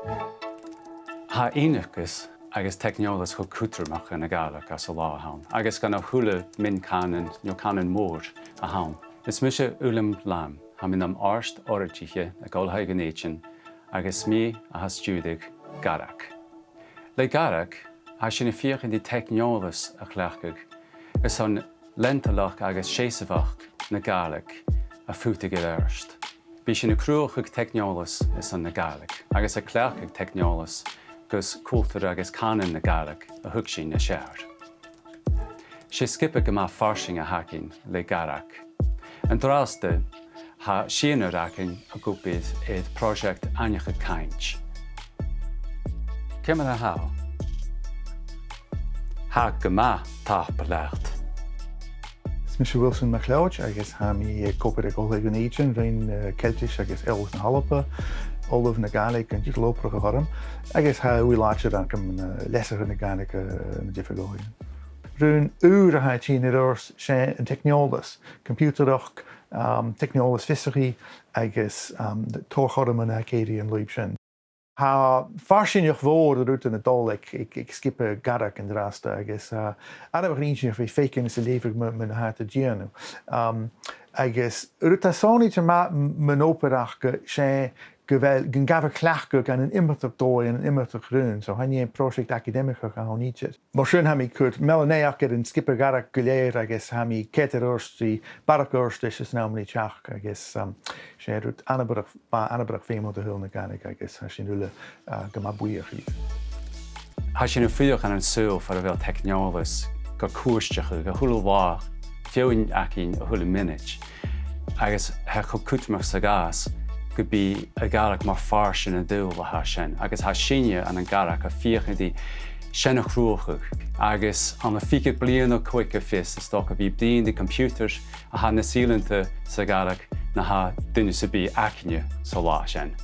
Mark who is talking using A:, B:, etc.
A: Ha éineachas agus teicneòlas chu cútarmach in Gaelach as a lá hain, agus gan thula min canan nó canan mór a hain. Is mise ulam lam, ha min am arst oritiche a gáilthe gnéitin, agus mí a has stúdig Garach. Le Garach, ha sin a fiach in die teicneòlas a chleachdadh, is an lentalach agus séasavach na Gaelach a futig arst. Bhí sin a cruaidh teicneòlas is an na Gaelach, agus a chleachdadh teicneòlas gus cultúr agus canan na Gaelach a thug sin na seair. Sé skipa go má farsing a hacinn le Garach. An drásta, ha síana racinn a gúpid iad project aineachad caint. Céimar a há? Ha go má tápa lecht.
B: Mr. Wilson MacLeod, agus ha mi copper ag ola gnéitin rein Celtish agus Ellis na Halapa, Olaf na Gaelic and Jitloper geharm, agus ha we later dan kom lesser na Gaelic na difficulty. Rún uur ha tín ors sé an teicneòlas, computerach, teicneòlas fisaí agus tóchharm an Acadian Leibsin. Ha farsinach voor de in het dal, ik skippe Garach in de raasta, agus anna eentje van faking is leven met haar te giano. Agus rotatie te mijn operach sé gan gafar chleachdadh gan an imirtach dói an imirtach rún, so han een project academica gan hon niet. Mar sin ha mi kurt melanéach an skipper Garach goléir agus ha mi keter orsti, barak orsti is namely teach agus sé rút anabrach fémo de hulna Gaelic agus ha sin hulle gama buíach í.
A: Ha sin a fuoch an súil far a bhfuil teicneòlas go cuaisteach go thula bhá fiúin acinn a thula minute, agus ha chu cútamach sa gas, go bí a Gaelach mar farsin a dúil a ha sin, agus ha sinne an Garach a fiochan dí sinna cruaidh, agus an a fiche blian ó cuic a fis is stocha bhí blian de computers a ha na sílanta sa Gaelach na ha duine sa bí acne sa lá sin.